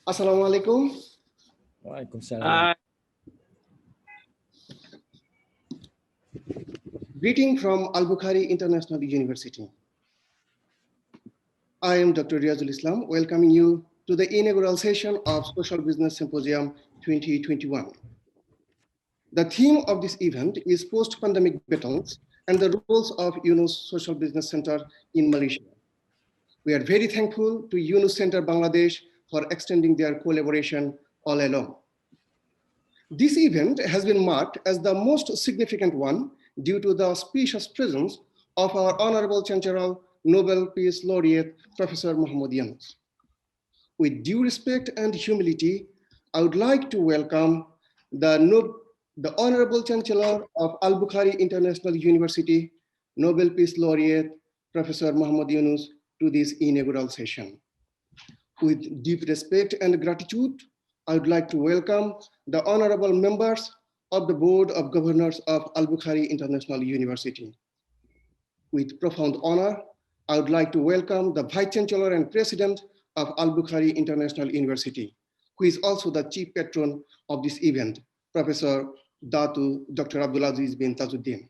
Assalamualaikum. Waalaikumsalam. Greeting from Albukhary International University. I am Dr. REAZUL Islam, welcoming you to the inaugural session of Social Business Symposium 2021. The theme of this event is post-pandemic battles and the roles of Yunus Social Business Center in Malaysia. We are very thankful to Yunus Centre Bangladesh for extending their collaboration all along. This event has been marked as the most significant one due to the auspicious presence of our Honourable Chancellor, Nobel Peace Laureate, Professor Muhammad Yunus. With due respect and humility, I would like to welcome the Honourable Chancellor of Albukhary International University, Nobel Peace Laureate, Professor Muhammad Yunus, to this inaugural session. With deep respect and gratitude, I would like to welcome the honorable members of the Board of Governors of Albukhary International University. With profound honor, I would like to welcome the Vice Chancellor and President of Albukhary International University, who is also the Chief Patron of this event, Professor DATO Dr. Abdulaziz bin Tajuddin.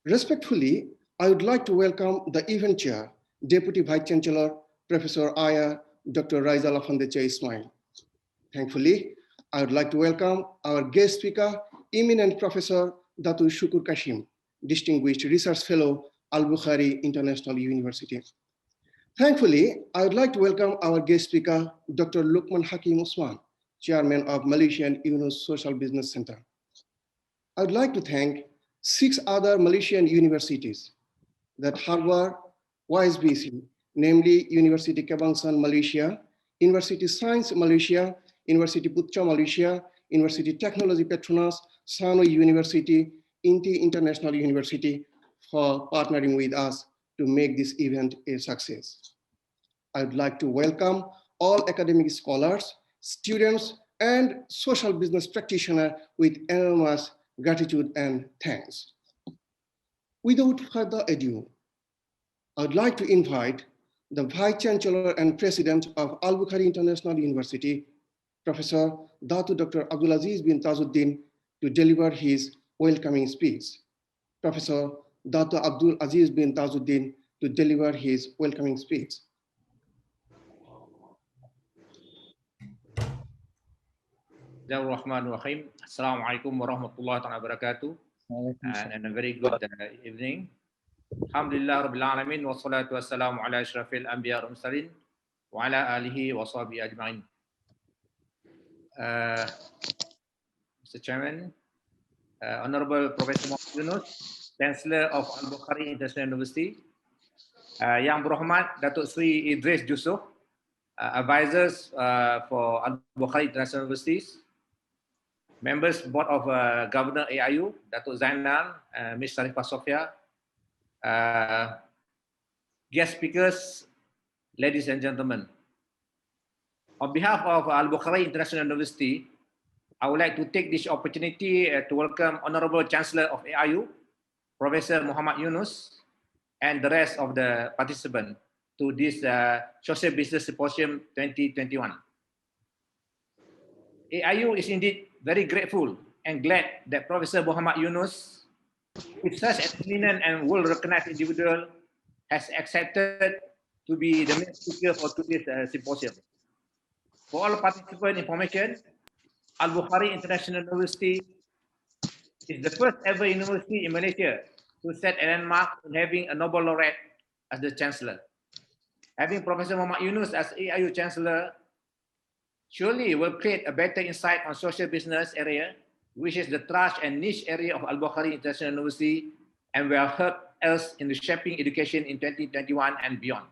Respectfully, I would like to welcome the event chair, Deputy Vice Chancellor, Professor Aya Dr. Raizal Afandecha Ismail. Thankfully, I would like to welcome our guest speaker, eminent Professor Datu Shukur Kashim, Distinguished Research Fellow, Albukhary International University. Thankfully, I would like to welcome our guest speaker, Dr. LOKHMAN HAKIM Osman, Chairman of Malaysian Yunus Social Business Center. I would like to thank 6 other Malaysian universities that harbor YSBC, namely University Kebangsaan Malaysia, University Science Malaysia, University Putra Malaysia, University Technology Petronas, Sanoi University, Inti International University for partnering with us to make this event a success. I would like to welcome all academic scholars, students, and social business practitioners with enormous gratitude and thanks. Without further ado, I would like to invite the Vice Chancellor and President of Albukhary International University, Professor Datu Dr. Abdulaziz bin Tajuddin, to deliver his welcoming speech. Professor Datu Abdul Aziz bin Tajuddin to deliver his welcoming speech. Bismillahirrahmanirrahim. Assalamualaikum warahmatullahi wabarakatuh. And a very good evening. Alhamdulillah Rabbil Alamin wa salatu wassalamu ala ashrafil anbiya wal mursalin wa ala alihi wa sahbihi ajma'in. Mr. Chairman, Honourable Professor Muhammad Yunus, Chancellor of Albukhary International University, Yang Berhormat Datuk Sri Idris Jusof, advisors for Albukhary International Universities, members Board of Governor AIU, Datuk Zainal, Ms. Sarifah Sofia, guest speakers, ladies and gentlemen. On behalf of Albukhary International University, I would like to take this opportunity to welcome Honourable Chancellor of AIU, Professor Muhammad Yunus, and the rest of the participants to this Social Business Symposium 2021. AIU is indeed very grateful and glad that Professor Muhammad Yunus, with such an eminent and well-recognized individual, has accepted to be the main speaker for today's symposium. For all participant information, Albukhary International University is the first ever university in Malaysia to set a landmark in having a Nobel laureate as the Chancellor. Having Professor Muhammad Yunus as AIU Chancellor surely will create a better insight on social business area, which is the trust and niche area of Albukhary International University, and will help us in shaping education in 2021 and beyond.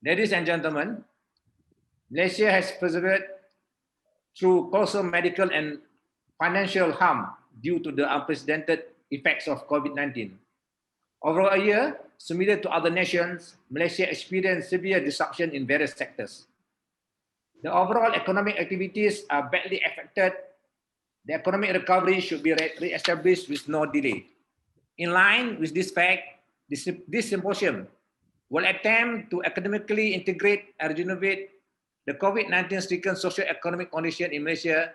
Ladies and gentlemen, Malaysia has persevered through colossal medical and financial harm due to the unprecedented effects of COVID-19. Over a year, similar to other nations, Malaysia experienced severe disruption in various sectors. The overall economic activities are badly affected. The economic recovery should be re-established with no delay. In line with this fact, this symposium will attempt to academically integrate and renovate the COVID-19 stricken socio-economic condition in Malaysia,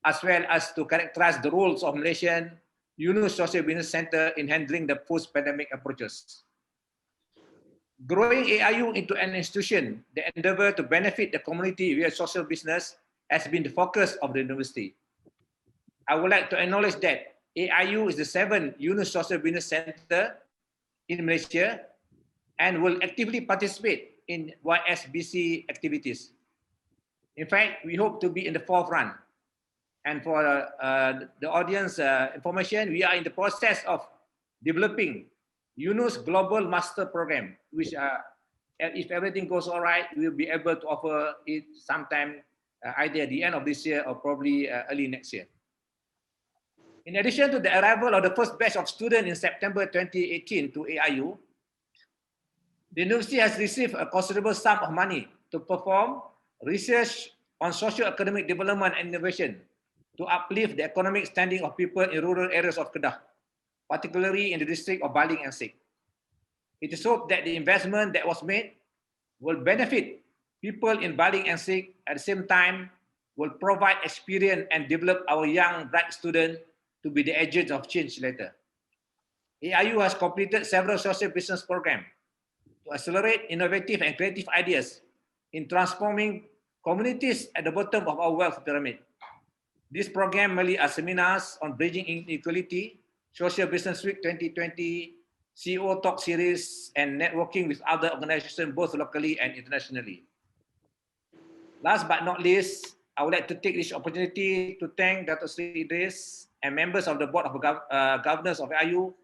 as well as to characterize the roles of Malaysian Yunus Social Business Centre in handling the post-pandemic approaches. Growing AIU into an institution that endeavour to benefit the community via social business has been the focus of the university. I would like to acknowledge that AIU is the 7th Yunus Social Business Centre in Malaysia and will actively participate in YSBC activities. In fact, we hope to be in the forefront. And for the audience information, we are in the process of developing Yunus Global Master Program, which if everything goes all right, we'll be able to offer it sometime either at the end of this year or probably early next year. In addition to the arrival of the first batch of students in September 2018 to AIU, the university has received a considerable sum of money to perform research on socio-economic development and innovation to uplift the economic standing of people in rural areas of Kedah, particularly in the district of Baling and Sik. It is hoped that the investment that was made will benefit people in Baling and Sik, at the same time will provide experience and develop our young bright students to be the agents of change later. AIU has completed several social business programs to accelerate innovative and creative ideas in transforming communities at the bottom of our wealth pyramid. This program mainly are seminars on bridging inequality, Social Business Week 2020, CEO Talk Series, and networking with other organizations both locally and internationally. Last but not least, I would like to take this opportunity to thank Dr. Sri Idris and members of the Board of Governors of AIU,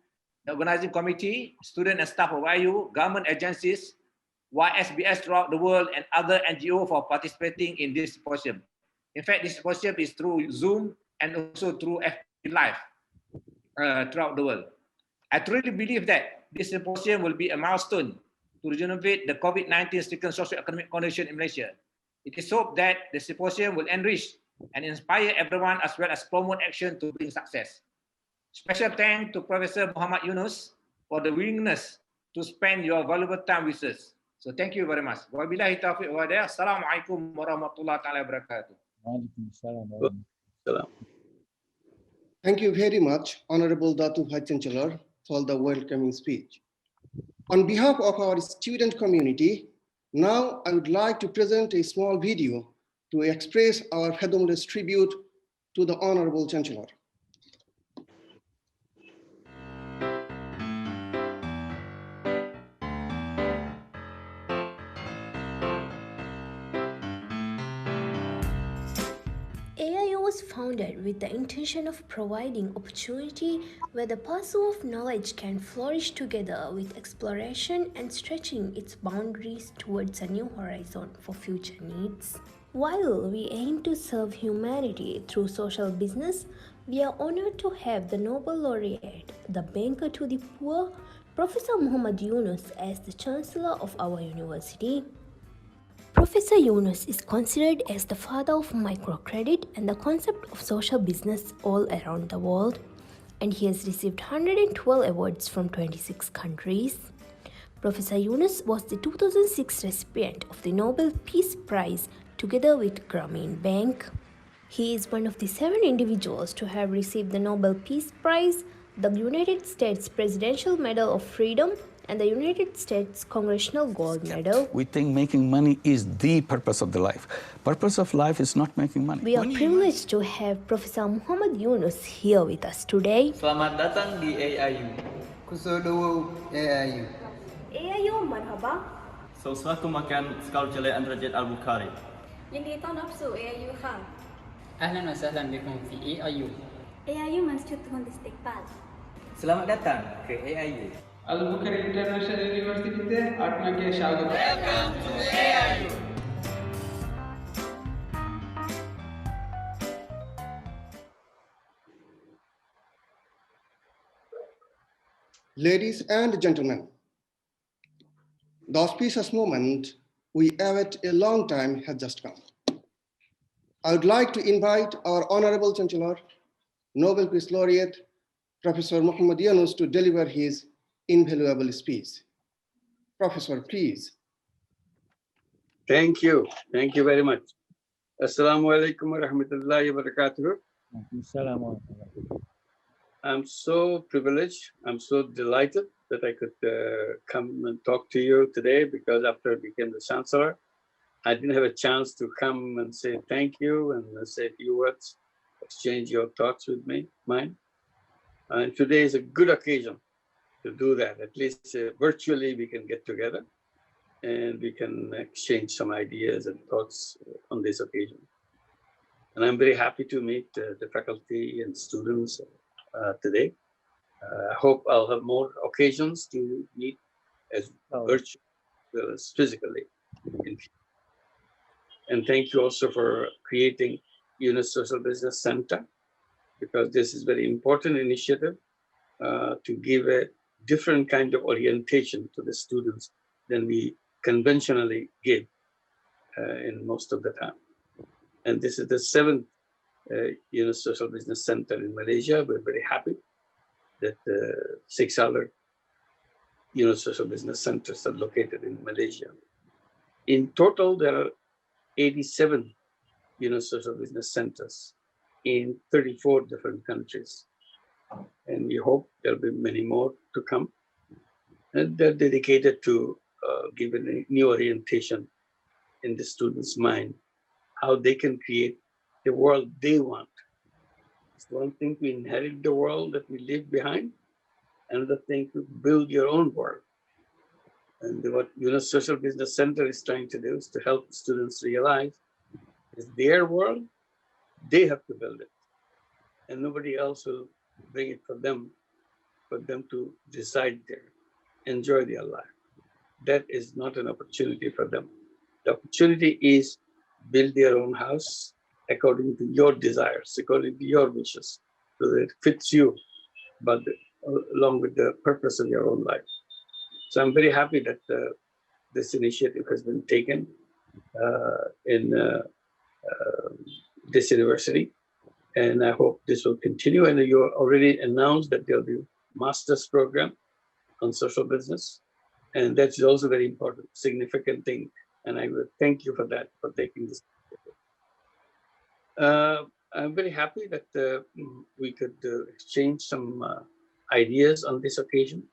the Organizing Committee, student and staff of AIU, government agencies, YSBS throughout the world, and other NGOs for participating in this symposium. In fact, this symposium is through Zoom and also through FB Live throughout the world. I truly believe that this symposium will be a milestone to renovate the COVID-19 stricken socio-economic condition in Malaysia. It is hoped that the symposium will enrich and inspire everyone as well as promote action to bring success. Special thanks to Professor Muhammad Yunus for the willingness to spend your valuable time with us. So thank you very much. Wabillahi taufiq wa hidayah. Assalamualaikum warahmatullahi wabarakatuh. Thank you very much, Honorable Dato Vice Chancellor, for the welcoming speech. On behalf of our student community, now I would like to present a small video to express our fathomless tribute to the Honorable Chancellor. AIU was founded with the intention of providing opportunity where the pursuit of knowledge can flourish together with exploration and stretching its boundaries towards a new horizon for future needs. While we aim to serve humanity through social business, we are honored to have the Nobel Laureate, the banker to the poor, Professor Muhammad Yunus as the Chancellor of our university. Professor Yunus is considered as the father of microcredit and the concept of social business all around the world, and he has received 112 awards from 26 countries. Professor Yunus was the 2006 recipient of the Nobel Peace Prize together with Grameen Bank. He is one of the 7 individuals to have received the Nobel Peace Prize, the United States Presidential Medal of Freedom, and the United States Congressional Gold Medal. We think making money is the purpose of the life. Purpose of life is not making money. We are privileged to have Professor Muhammad Yunus here with us today. Selamat datang di AIU. Kusodo AIU. AIU marhaba. Sesuatu makan sekal celai Andrajat Albukhary.ยินดีต้อนรับสู่ AIU ค่ะ أهلا وسهلا بكم في AIU. AIU Masjid Tuhun Istiqbal. Selamat datang ke AIU. Albukhary International University আপনাকে স্বাগত। Welcome to AIU. Ladies and gentlemen, the auspicious moment we await a long time has just come. I would like to invite our Honorable Chancellor, Nobel Peace Laureate, Professor Muhammad Yunus to deliver his invaluable speech. Professor, please. Thank you. Thank you very much. Assalamu alaikum wa rahmatullahi wa barakatuh. I'm so privileged. I'm so delighted that I could come and talk to you today, because after I became the Chancellor, I didn't have a chance to come and say thank you and say a few words, exchange your thoughts with mine. And today is a good occasion to do that. At least virtually we can get together and we can exchange some ideas and thoughts on this occasion. And I'm very happy to meet the faculty and students today. I hope I'll have more occasions to meet as virtually as well as physically. And thank you also for creating Yunus Social Business Center, because this is very important initiative to give a different kind of orientation to the students than we conventionally give in most of the time. And this is the 7th Yunus Social Business Center in Malaysia. We're very happy that 6 other Yunus Social Business Centers are located in Malaysia. In total, there are 87 Yunus Social Business Centers in 34 different countries. And we hope there'll be many more to come. And they're dedicated to giving a new orientation in the students' mind, how they can create the world they want. It's one thing to inherit the world that we leave behind, another thing to build your own world. And what Yunus Social Business Center is trying to do is to help students realize it's their world, they have to build it. And nobody else will bring it for them to decide there, enjoy their life. That is not an opportunity for them. The opportunity is build their own house according to your desires, according to your wishes, so that it fits you, but along with the purpose of your own life. So I'm very happy that this initiative has been taken in this university, and I hope this will continue. And you already announced that there'll be a master's program on social business, and that's also very important, significant thing. And I will thank you for that, for taking this. I'm very happy that we could exchange some ideas on this occasion.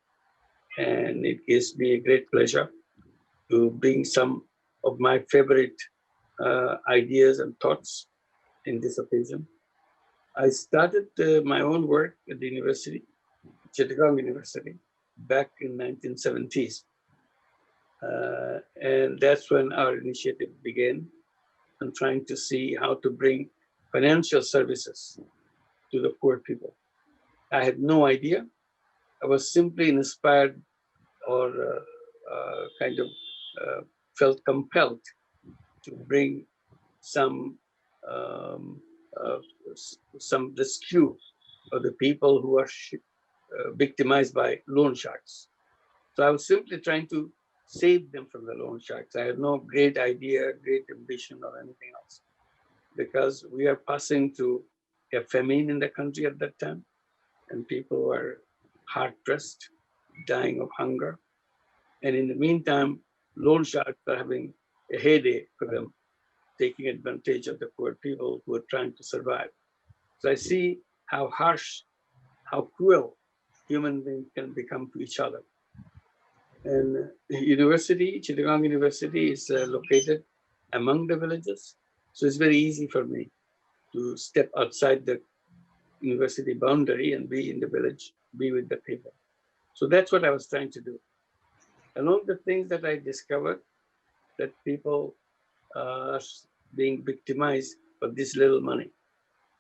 And it gives me a great pleasure to bring some of my favorite ideas and thoughts in this occasion. I started my own work at the university, Chittagong University, back in 1970s. And that's when our initiative began, and trying to see how to bring financial services to the poor people. I had no idea. I was simply inspired or felt compelled to bring some rescue of the people who are victimized by loan sharks. So I was simply trying to save them from the loan sharks. I had no great idea, great ambition or anything else, because we are passing through a famine in the country at that time, and people were hard-pressed, dying of hunger. And in the meantime, loan sharks are having a heyday for them, taking advantage of the poor people who are trying to survive. So I see how harsh, how cruel human beings can become to each other. And the university, Chittagong University, is located among the villages. So it's very easy for me to step outside the university boundary and be in the village, be with the people. So that's what I was trying to do. Along the things that I discovered, that people are being victimized for this little money.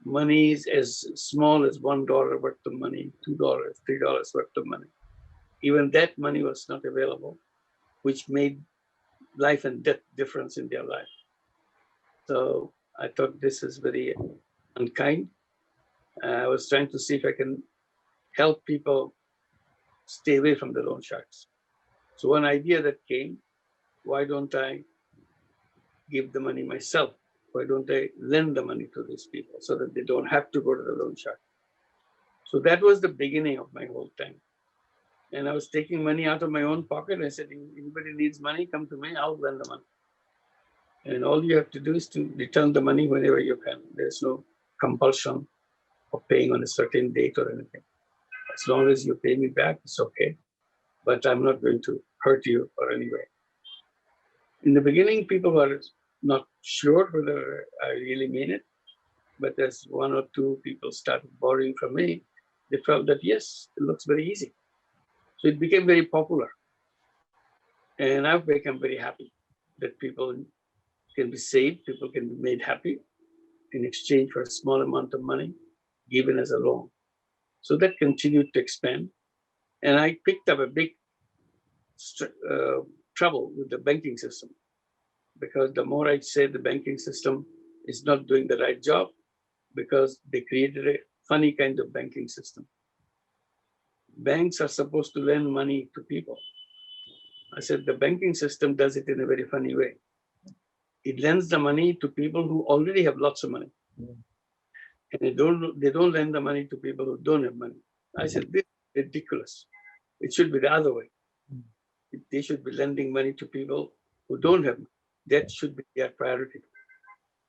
Money is as small as $1 worth of money, $2, $3 worth of money. Even that money was not available, which made life and death difference in their life. So I thought this is very unkind. I was trying to see if I can help people stay away from the loan sharks. So one idea that came, why don't I give the money myself? Why don't I lend the money to these people so that they don't have to go to the loan shark? So that was the beginning of my whole thing. And I was taking money out of my own pocket. I said, anybody needs money, come to me, I'll lend the money. And all you have to do is to return the money whenever you can. There's no compulsion of paying on a certain date or anything. As long as you pay me back, it's okay. But I'm not going to hurt you or any way. In the beginning, people were not sure whether I really mean it. But as one or two people started borrowing from me, they felt that, yes, it looks very easy. So it became very popular. And I've become very happy that people can be saved, people can be made happy in exchange for a small amount of money given as a loan. So that continued to expand. And I picked up a big trouble with the banking system, because the more I said the banking system is not doing the right job, because they created a funny kind of banking system. Banks are supposed to lend money to people. I said the banking system does it in a very funny way. It lends the money to people who already have lots of money. And they don't lend the money to people who don't have money. I said, this is ridiculous. It should be the other way. They should be lending money to people who don't have money. That should be their priority.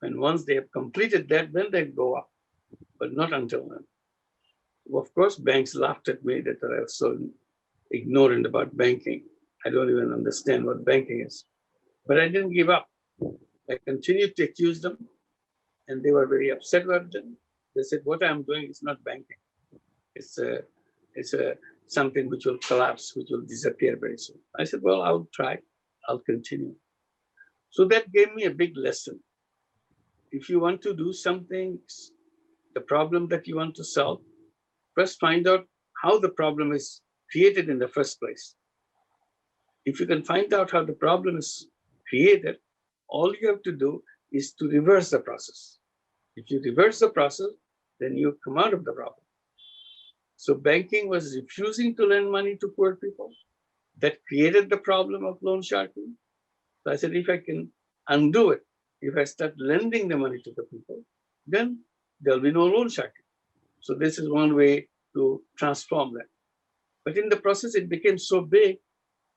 And once they have completed that, then they go up, but not until then. Of course, banks laughed at me that I was so ignorant about banking. I don't even understand what banking is. But I didn't give up. I continued to accuse them, and they were very upset about it. They said, what I'm doing is not banking. It's something which will collapse, which will disappear very soon. I said, well, I'll try. I'll continue. So that gave me a big lesson. If you want to do something, the problem that you want to solve, first find out how the problem is created in the first place. If you can find out how the problem is created, all you have to do is to reverse the process. If you reverse the process, then you come out of the problem. So banking was refusing to lend money to poor people. That created the problem of loan sharking. So I said, if I can undo it, if I start lending the money to the people, then there'll be no loan sharking. So this is one way to transform that. But in the process, it became so big,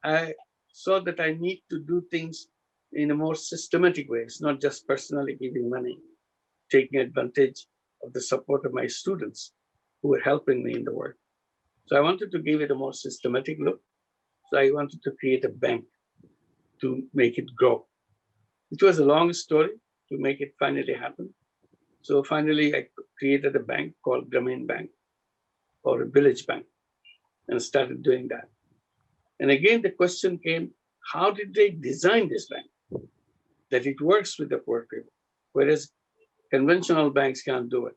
I saw that I need to do things in a more systematic way. It's not just personally giving money, taking advantage of the support of my students who were helping me in the work. So I wanted to give it a more systematic look. So I wanted to create a bank to make it grow. It was a long story to make it finally happen. So finally, I created a bank called Grameen Bank, or a village bank, and started doing that. And again, the question came, how did they design this bank? That it works with the poor people, whereas conventional banks can't do it.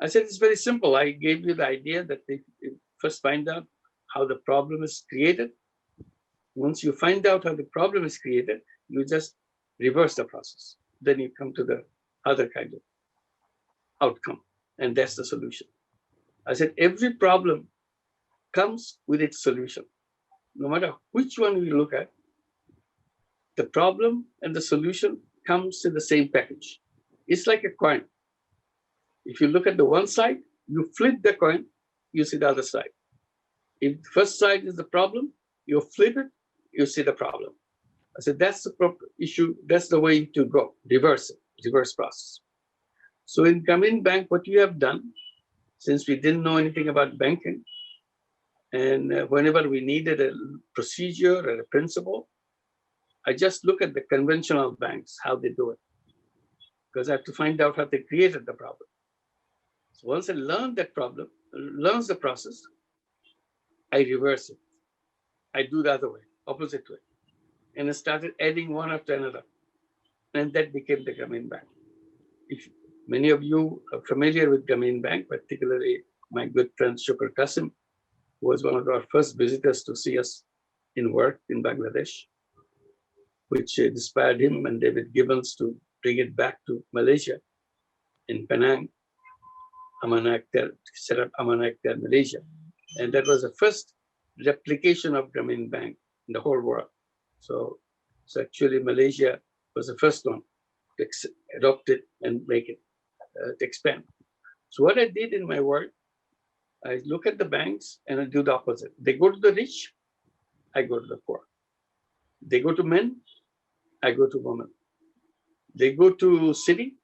I said, it's very simple. I gave you the idea that they first find out how the problem is created. Once you find out how the problem is created, you just reverse the process. Then you come to the other kind of outcome, and that's the solution. I said, every problem comes with its solution. No matter which one we look at, the problem and the solution comes in the same package. It's like a coin. If you look at the one side, you flip the coin, you see the other side. If the first side is the problem, you flip it, you see the problem. I said, that's the issue, that's the way to go, reverse it, reverse process. So in Grameen Bank, what we have done, since we didn't know anything about banking, and whenever we needed a procedure or a principle, I just look at the conventional banks, how they do it, because I have to find out how they created the problem. So once I learned that problem, learns the process, I reverse it. I do the other way, opposite way. And I started adding one after another. And that became the Grameen Bank. If many of you are familiar with Grameen Bank, particularly my good friend SUKOR KASIM, who was one of our first visitors to see us in work in Bangladesh, which inspired him and David Gibbons to bring it back to Malaysia in Penang. Set up Amanak there, Malaysia. And that was the first replication of Grameen Bank in the whole world. So actually Malaysia was the first one to adopt it and make it to expand. So what I did in my work, I look at the banks and I do the opposite. They go to the rich, I go to the poor. They go to men, I go to women. They go to city,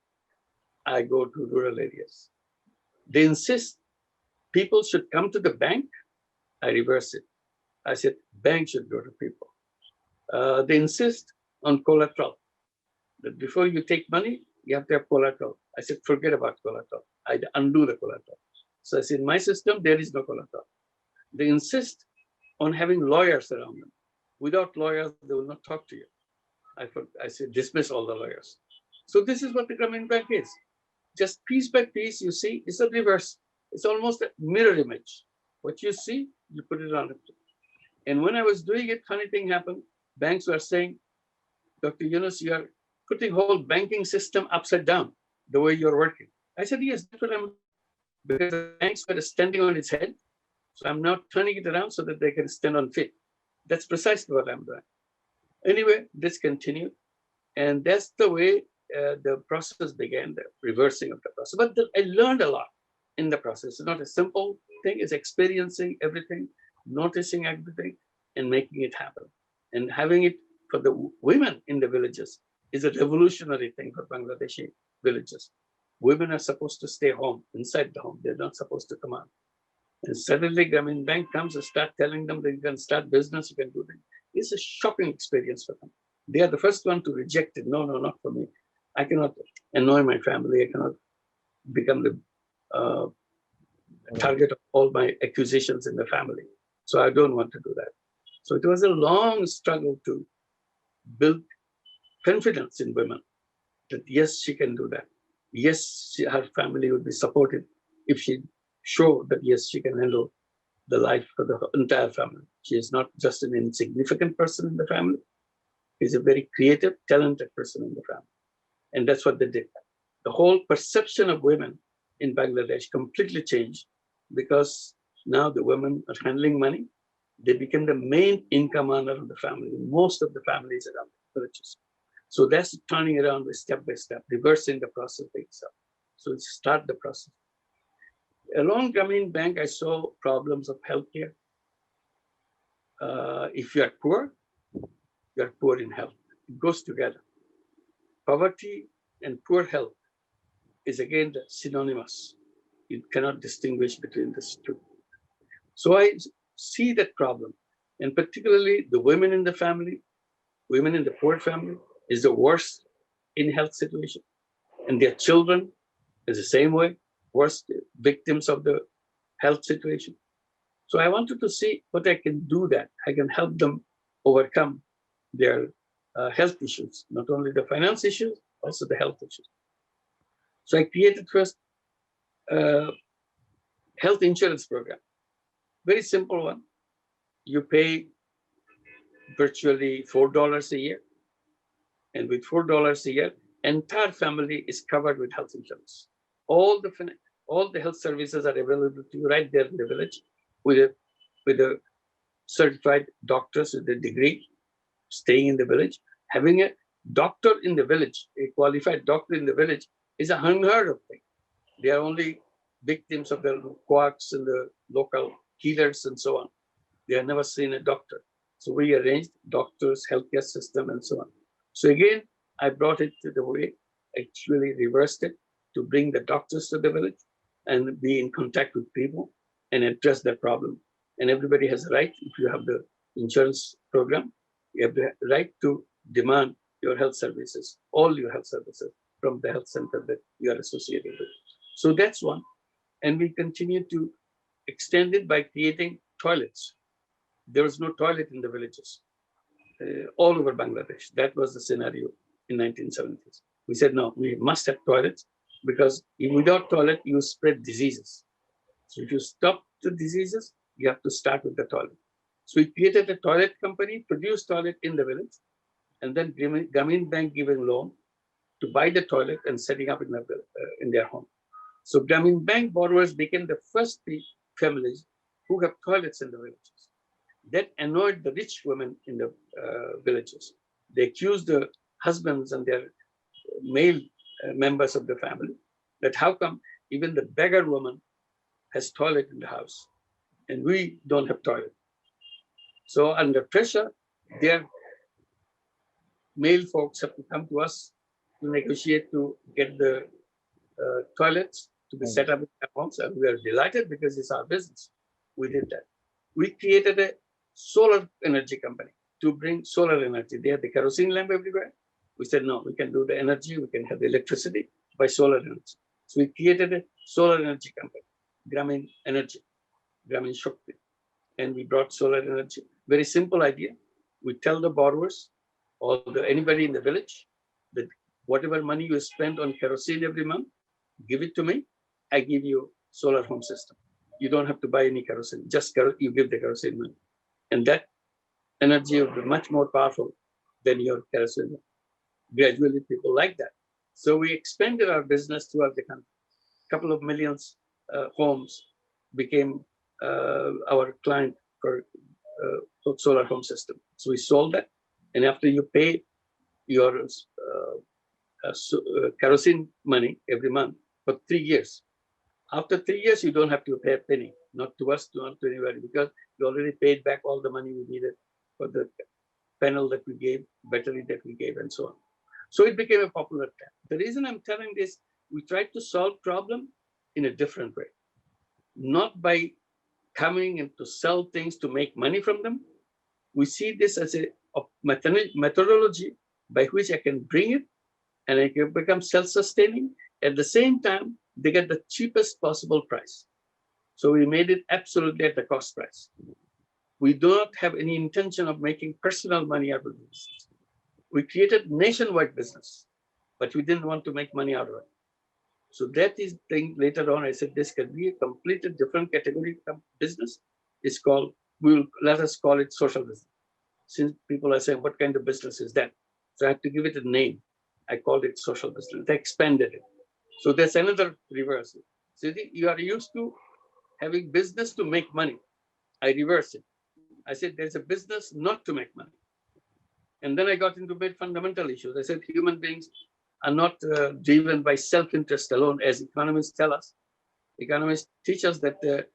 I go to rural areas. They insist people should come to the bank, I reverse it. I said, bank should go to people. They insist on collateral, that before you take money, you have to have collateral. I said, forget about collateral. I undo the collateral. So I said, in my system, there is no collateral. They insist on having lawyers around them. Without lawyers, they will not talk to you. I said, dismiss all the lawyers. So this is what the Grameen Bank is. Just piece by piece, you see, it's a reverse. It's almost a mirror image. What you see, you put it on it. And when I was doing it, funny thing happened. Banks were saying, Dr. Yunus, you are putting whole banking system upside down, the way you're working. I said, yes, that's what I'm, because the banks were standing on its head. So I'm now turning it around so that they can stand on feet. That's precisely what I'm doing. Anyway, this continued. And that's the way the process began, the reversing of the process. But I learned a lot in the process. It's not a simple thing, it's experiencing everything, noticing everything, and making it happen. And having it for the women in the villages is a revolutionary thing for Bangladeshi villages. Women are supposed to stay home, inside the home. They're not supposed to come out. And suddenly Grameen Bank comes and start telling them that you can start business, you can do things. It's a shocking experience for them. They are the first one to reject it. No, no, not for me. I cannot annoy my family. I cannot become the target of all my accusations in the family. So I don't want to do that. So it was a long struggle to build confidence in women that yes, she can do that. Yes, her family would be supportive if she showed that yes, she can handle the life for the entire family. She is not just an insignificant person in the family. She's a very creative, talented person in the family. And that's what they did. The whole perception of women in Bangladesh completely changed because now the women are handling money. They became the main income earner of the family, most of the families around the villages. So that's turning around step by step, reversing the process itself. So let's start the process. Along Grameen Bank, I saw problems of healthcare. If you are poor in health. It goes together. Poverty and poor health is again synonymous. You cannot distinguish between these two. So I see that problem, and particularly the women in the family, women in the poor family is the worst in health situation, and their children is the same way, worst victims of the health situation. So I wanted to see what I can do that I can help them overcome their health issues, not only the finance issues, also the health issues. So I created first health insurance program. Very simple one. You pay virtually $4 a year. And with $4 a year, entire family is covered with health insurance. All the health services are available to you right there in the village with a certified doctors with a degree, staying in the village. Having a doctor in the village, a qualified doctor in the village is a unheard of thing. They are only victims of the quacks and the local healers and so on. They have never seen a doctor. So we arranged doctors, healthcare system, and so on. So again, I brought it to the way, actually reversed it to bring the doctors to the village and be in contact with people and address that problem. And everybody has a right, if you have the insurance program, you have the right to demand your health services, all your health services from the health center that you are associated with. So that's one. And we continue to extend it by creating toilets. There was no toilet in the villages, all over Bangladesh. That was the scenario in 1970s. We said, no, we must have toilets because without toilet, you spread diseases. So if you stop the diseases, you have to start with the toilet. So we created a toilet company, produced toilet in the village, and then Grameen Bank giving loan to buy the toilet and setting up in their home. So Grameen Bank borrowers became the first families who have toilets in the villages. That annoyed the rich women in the villages. They accused the husbands and their male members of the family that how come even the beggar woman has toilet in the house and we don't have toilet. So under pressure, their male folks have to come to us to negotiate to get the toilets to be set up in our homes, and we are delighted because it's our business. We did that. We created a solar energy company to bring solar energy. They had the kerosene lamp everywhere. We said, no, we can do the energy, we can have the electricity by solar energy. So we created a solar energy company, Gramin Energy, Gramin Shakti, and we brought solar energy. Very simple idea. We tell the borrowers or anybody in the village that whatever money you spend on kerosene every month, give it to me. I give you solar home system. You don't have to buy any kerosene, just you give the kerosene money. And that energy will be much more powerful than your kerosene. Gradually, people like that. So we expanded our business throughout the country. A couple of millions homes became our client for solar home system. So we sold that. And after you pay your kerosene money every month for 3 years, after 3 years, you don't have to pay a penny, not to us, not to anybody, because you already paid back all the money we needed for the panel that we gave, battery that we gave, and so on. So it became a popular term. The reason I'm telling this, we tried to solve problem in a different way, not by coming and to sell things to make money from them. We see this as a methodology by which I can bring it and I can become self-sustaining. At the same time, they get the cheapest possible price. So we made it absolutely at the cost price. We do not have any intention of making personal money out of this. We created nationwide business, but we didn't want to make money out of it. So that is the thing later on, I said, this can be a completely different category of business. It's called, let us call it social business. Since people are saying, what kind of business is that? So I have to give it a name. I called it social business. I expanded it. So there's another reversal. So you are used to having business to make money. I reverse it. I said, there's a business not to make money. And then I got into very fundamental issues. I said, human beings are not driven by self-interest alone, as economists tell us. Economists teach us that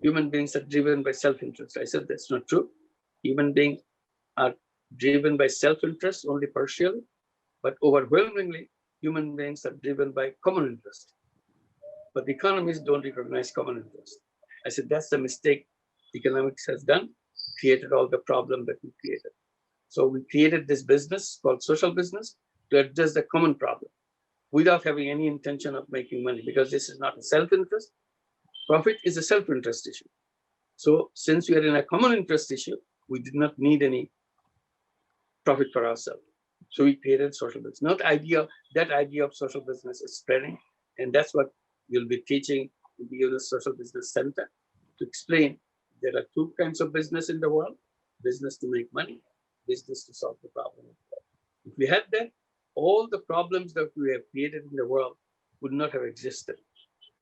human beings are driven by self-interest. I said, that's not true. Human beings are driven by self-interest only partially, but overwhelmingly, human beings are driven by common interest. But economists don't recognize common interest. I said, that's the mistake economics has done, created all the problem that we created. So we created this business called social business to address the common problem without having any intention of making money, because this is not a self-interest. Profit is a self-interest issue. So since we are in a common interest issue, we did not need any profit for ourselves. So we created social business. Not that idea of social business is spreading. And that's what we'll be teaching in the Yunus Social Business Center to explain there are two kinds of business in the world: business to make money, business to solve the problem. If we had that, all the problems that we have created in the world would not have existed.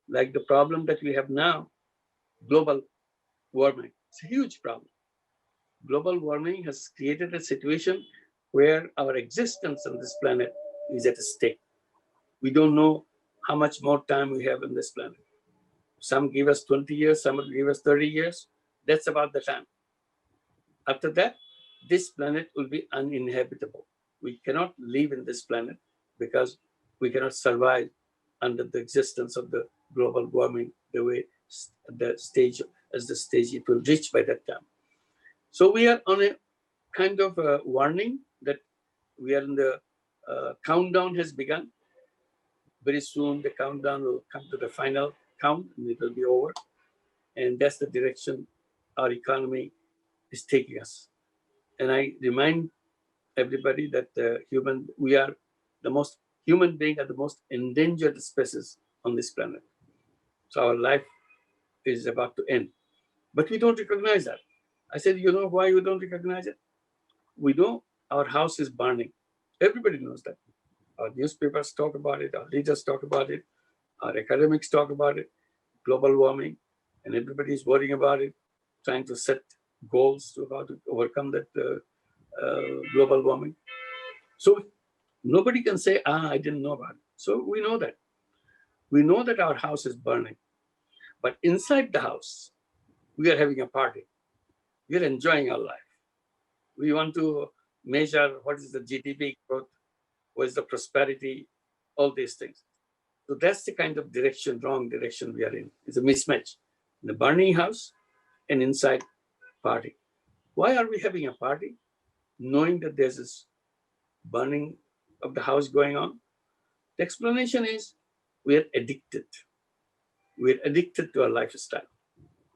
Like the problem that we have now, global warming. It's a huge problem. Global warming has created a situation where our existence on this planet is at stake. We don't know how much more time we have on this planet. Some give us 20 years, some give us 30 years. That's about the time. After that, this planet will be uninhabitable. We cannot live in this planet because we cannot survive under the existence of the global warming the way the stage it will reach by that time. So we are on a kind of a warning that we are in the countdown has begun. Very soon the countdown will come to the final count and it will be over. And that's the direction our economy is taking us. And I remind everybody that human beings are the most endangered species on this planet. So our life is about to end. But we don't recognize that. I said, you know why we don't recognize it? We know our house is burning. Everybody knows that. Our newspapers talk about it, our leaders talk about it, our academics talk about it, global warming, and everybody is worrying about it, trying to set goals to how to overcome that global warming. So nobody can say, I didn't know about it. So we know that. We know that our house is burning. But inside the house, we are having a party. We are enjoying our life. We want to measure what is the GDP growth what is the prosperity, all these things. So that's the kind of direction, wrong direction we are in. It's a mismatch. In the burning house and inside party. Why are we having a party? Knowing that there's this burning of the house going on? The explanation is we are addicted. We're addicted to our lifestyle.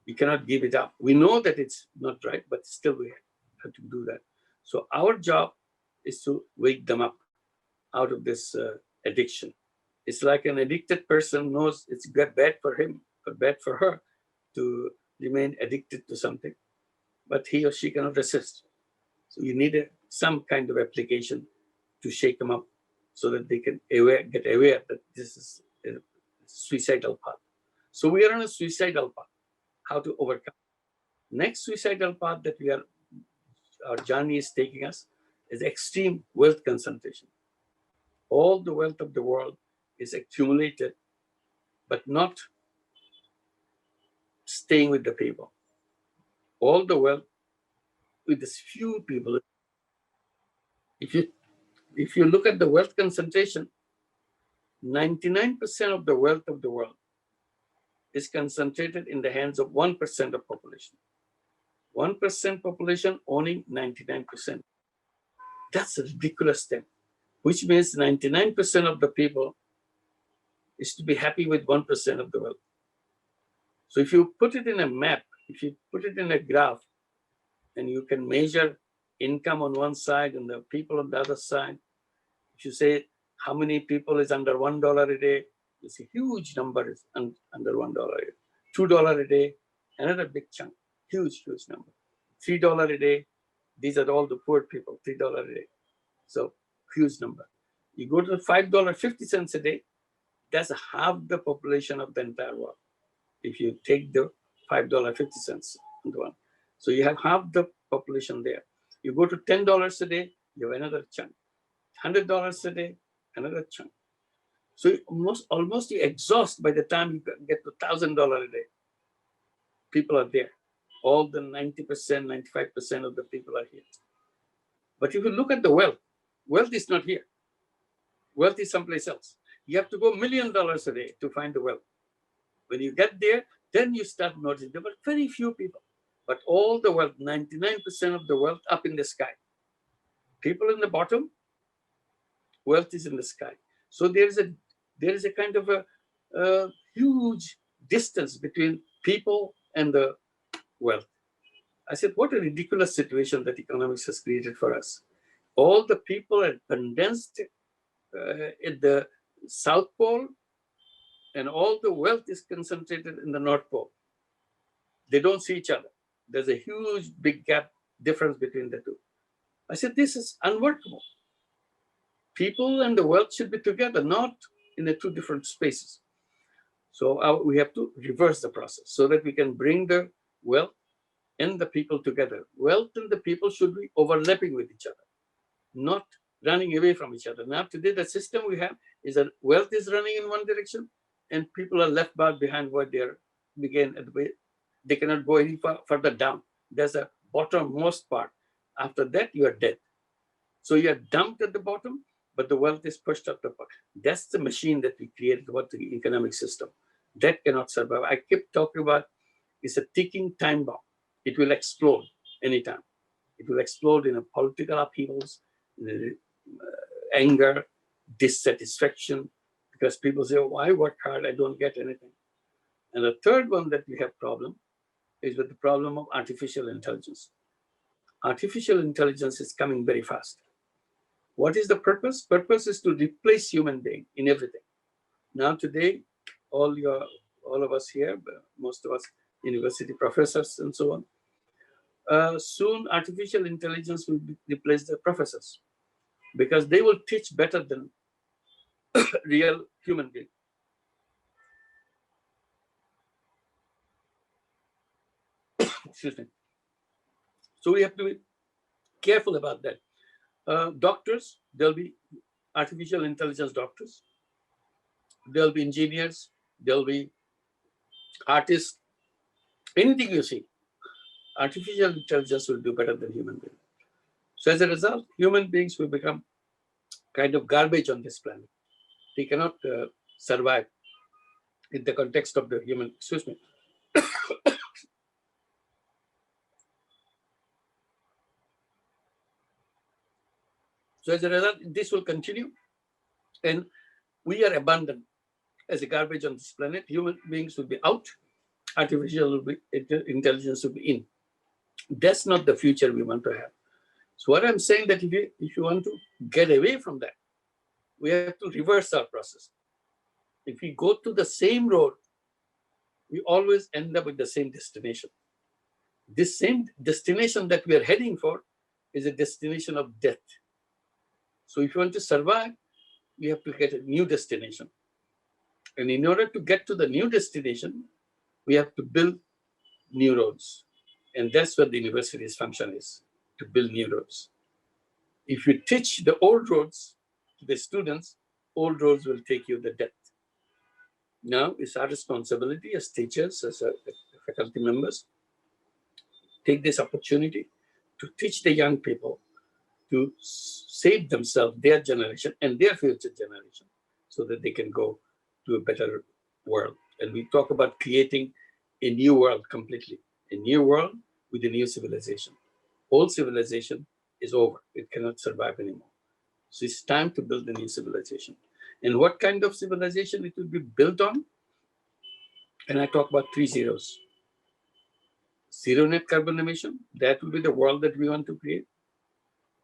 We cannot give it up. We know that it's not right, but still we have to do that. So our job is to wake them up out of this addiction. It's like an addicted person knows it's bad for him or bad for her to remain addicted to something, but he or she cannot resist. So you need some kind of application to shake them up so that they can get aware that this is a suicidal path. So we are on a suicidal path. How to overcome? Next suicidal path that our journey is taking us is extreme wealth concentration. All the wealth of the world is accumulated, but not staying with the people. All the wealth with this few people. If you look at the wealth concentration, 99% of the wealth of the world is concentrated in the hands of 1% of population. 1% population owning 99%. That's a ridiculous thing, which means 99% of the people is to be happy with 1% of the wealth. So if you put it in a map, if you put it in a graph, and you can measure income on one side and the people on the other side, if you say how many people is under $1 a day, it's a huge number is under $1 a day. $2 a day, another big chunk, huge number. $3 a day, these are all the poor people, $3 a day. So huge number. You go to $5.50 a day, that's half the population of the entire world. If you take the $5.50 into one. So you have half the population there. You go to $10 a day, you have another chunk. $100 a day, another chunk. So almost you exhaust by the time you get to $1,000 a day. People are there. All the 90%, 95% of the people are here. But if you look at the wealth is not here. Wealth is someplace else. You have to go $1 million a day to find the wealth. When you get there, then you start noticing there were very few people. But all the wealth, 99% of the wealth up in the sky. People in the bottom, wealth is in the sky. So there is a kind of a huge distance between people and the wealth. I said, what a ridiculous situation that economics has created for us. All the people are condensed at the South Pole, and all the wealth is concentrated in the North Pole. They don't see each other. There's a huge, big gap difference between the two. I said, this is unworkable. People and the wealth should be together, not in the two different spaces. So we have to reverse the process so that we can bring the wealth and the people together. Wealth and the people should be overlapping with each other, not running away from each other. Now today, the system we have is that wealth is running in one direction and people are left back behind where they began at the way. They cannot go any further down. There's a bottommost part. After that, you are dead. So you are dumped at the bottom, but the wealth is pushed up the top. That's the machine that we created, what the economic system. That cannot survive. I keep talking about it's a ticking time bomb. It will explode anytime. It will explode in a political upheavals, anger, dissatisfaction, because people say, oh, I work hard, I don't get anything. And the third one that we have problem is with the problem of artificial intelligence. Artificial intelligence is coming very fast. What is the purpose? Purpose is to replace human being in everything. Now today, all of us here, most of us university professors and so on, soon artificial intelligence will replace the professors because they will teach better than real human beings. Excuse me. So we have to be careful about that. Doctors, there'll be artificial intelligence doctors. There'll be engineers. There'll be artists. Anything you see, artificial intelligence will do better than human beings. So as a result, human beings will become kind of garbage on this planet. They cannot survive in the context of the human, excuse me. So as a result, this will continue, and we are abandoned as a garbage on this planet. Human beings will be out, artificial intelligence will be in. That's not the future we want to have. So what I'm saying that if you want to get away from that, we have to reverse our process. If we go to the same road, we always end up with the same destination. This same destination that we are heading for is a destination of death. So if you want to survive, we have to get a new destination. And in order to get to the new destination, we have to build new roads. And that's what the university's function is, to build new roads. If you teach the old roads to the students, old roads will take you to death. Now it's our responsibility as teachers, as faculty members, take this opportunity to teach the young people to save themselves, their generation, and their future generation, so that they can go to a better world. And we talk about creating a new world completely, a new world with a new civilization. Old civilization is over. It cannot survive anymore. So it's time to build a new civilization. And what kind of civilization it will be built on? And I talk about 3 zeros. Zero net carbon emission, that will be the world that we want to create.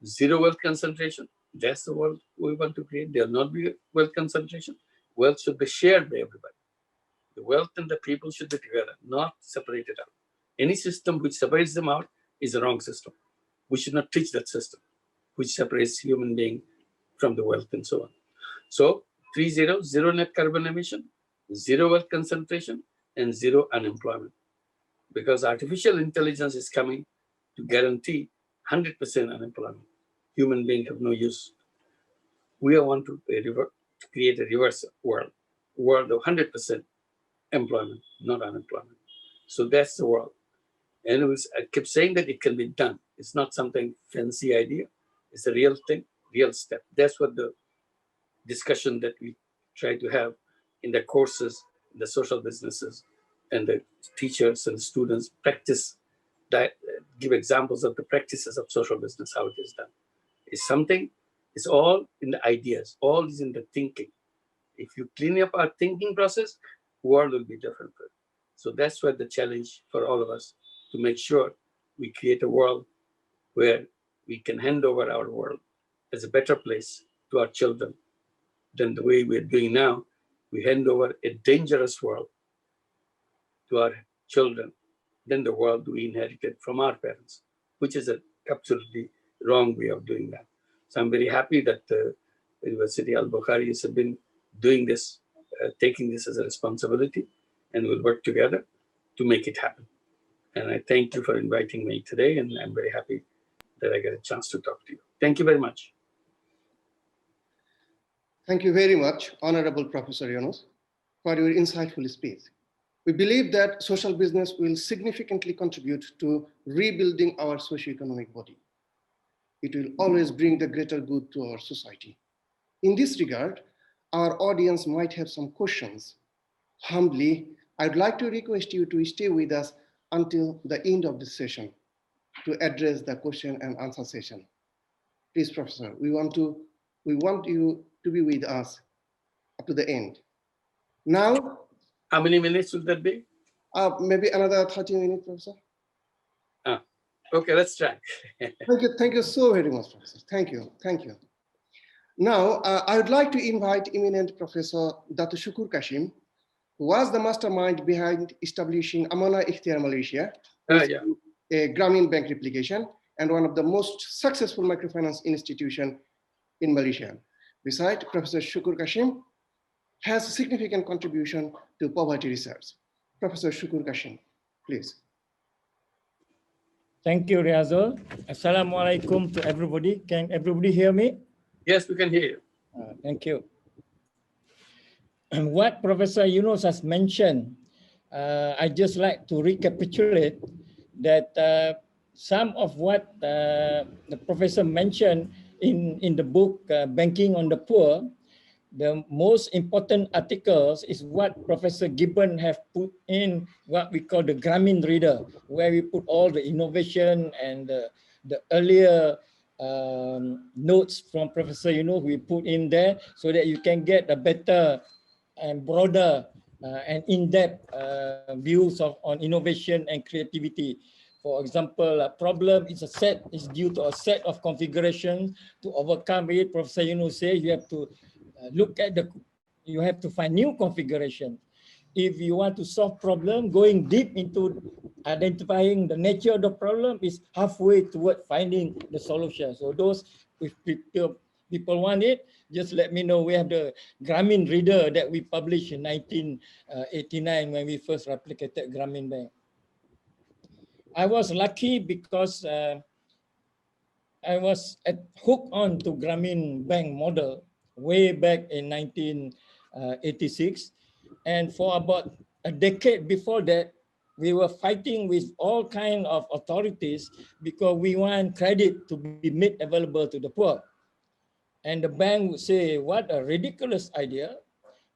Zero wealth concentration, that's the world we want to create. There will not be wealth concentration. Wealth should be shared by everybody. The wealth and the people should be together, not separated out. Any system which separates them out is a wrong system. We should not teach that system, which separates human being from the wealth and so on. So 3 zeros, zero net carbon emission, zero wealth concentration, and zero unemployment. Because artificial intelligence is coming to guarantee 100% unemployment. Human beings have no use. We want to create a reverse world of 100% employment, not unemployment. So that's the world. And I kept saying that it can be done. It's not something fancy idea. It's a real thing, real step. That's what the discussion that we try to have in the courses, the social businesses, and the teachers and students practice that, give examples of the practices of social business, how it is done. It's something, it's all in the ideas, all is in the thinking. If you clean up our thinking process, world will be different. So that's what the challenge for all of us, to make sure we create a world where we can hand over our world as a better place to our children than the way we're doing now. We hand over a dangerous world to our children than the world we inherited from our parents, which is an absolutely wrong way of doing that. So I'm very happy that the University Albukhary has been doing this, taking this as a responsibility, and we'll work together to make it happen. And I thank you for inviting me today, and I'm very happy that I get a chance to talk to you. Thank you very much. Thank you very much, Honorable Professor Yunus, for your insightful speech. We believe that social business will significantly contribute to rebuilding our socioeconomic body. It will always bring the greater good to our society. In this regard, our audience might have some questions. Humbly, I'd like to request you to stay with us until the end of the session to address the question and answer session. Please, Professor, we want you to be with us up to the end. Now, how many minutes will that be? Maybe another 30 minutes, Professor. Okay, let's try. Thank you so very much, Professor. Thank you. Now, I would like to invite eminent Professor Dato SUKOR KASIM, who was the mastermind behind establishing Amana Ikhtiar Malaysia, a Grameen Bank replication, and one of the most successful microfinance institutions in Malaysia. Besides, Professor SUKOR KASIM has a significant contribution to poverty research. Professor SUKOR KASIM, please. Thank you, REAZUL. Assalamualaikum to everybody. Can everybody hear me? Yes, we can hear you. Thank you. What Professor Yunus has mentioned, I just like to recapitulate that some of what the professor mentioned in the book Banking on the Poor, the most important articles is what Professor Gibbon have put in what we call the Grameen Reader, where we put all the innovation and the earlier notes from Professor Yunus we put in there, so that you can get a better and broader and in-depth views on innovation and creativity. For example, a problem is due to a set of configurations. To overcome it, Professor Yunus says you have to you have to find new configuration. If you want to solve problem, going deep into identifying the nature of the problem is halfway toward finding the solution. So those, if people want it, just let me know. We have the Grameen Reader that we published in 1989 when we first replicated Grameen Bank. I was lucky because I was hooked on to Grameen Bank model way back in 1986. And for about a decade before that, we were fighting with all kinds of authorities because we want credit to be made available to the poor. And the bank would say, what a ridiculous idea.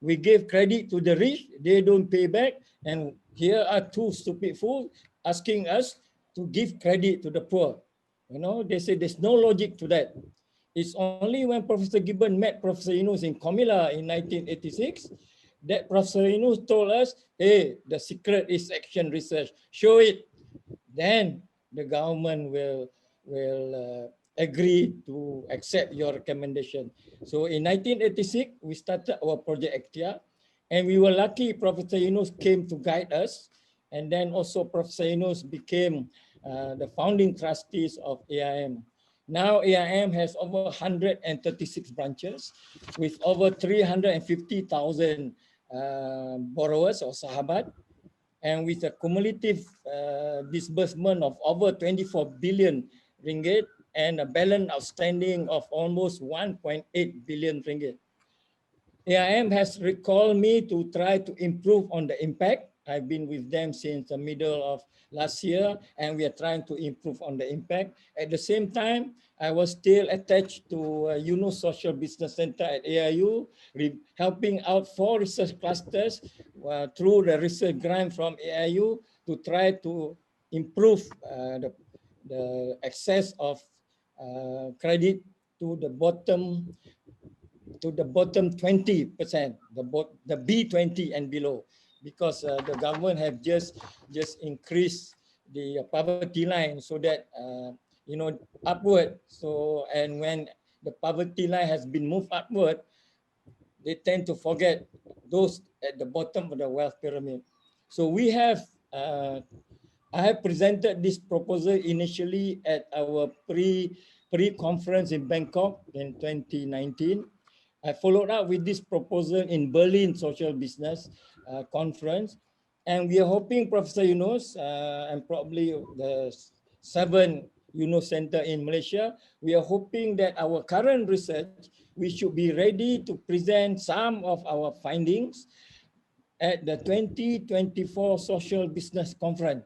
We give credit to the rich, they don't pay back. And here are two stupid fools asking us to give credit to the poor. You know, they say there's no logic to that. It's only when Professor Gibbon met Professor Yunus in Comilla in 1986 that Professor Yunus told us, hey, the secret is action research, show it. Then the government will agree to accept your recommendation. So in 1986, we started our project Actia, and we were lucky Professor Yunus came to guide us. And then also Professor Yunus became the founding trustees of AIM. Now AIM has over 136 branches with over 350,000 borrowers or sahabat, and with a cumulative disbursement of over 24 billion ringgit and a balance outstanding of almost 1.8 billion ringgit. AIM has recalled me to try to improve on the impact. I've been with them since the middle of last year, and we are trying to improve on the impact. At the same time, I was still attached to Yunus Social Business Centre at AIU, helping out 4 research clusters through the research grant from AIU to try to improve the access of credit to the bottom 20%, the B20 and below, because the government have just increased the poverty line so that you know, upward. So, and when the poverty line has been moved upward, they tend to forget those at the bottom of the wealth pyramid. So we have I have presented this proposal initially at our pre-conference in Bangkok in 2019. I followed up with this proposal in Berlin Social Business Conference. And we are hoping Professor Yunus and probably the 7 Yunus Centre in Malaysia, we are hoping that our current research, we should be ready to present some of our findings at the 2024 Social Business Conference.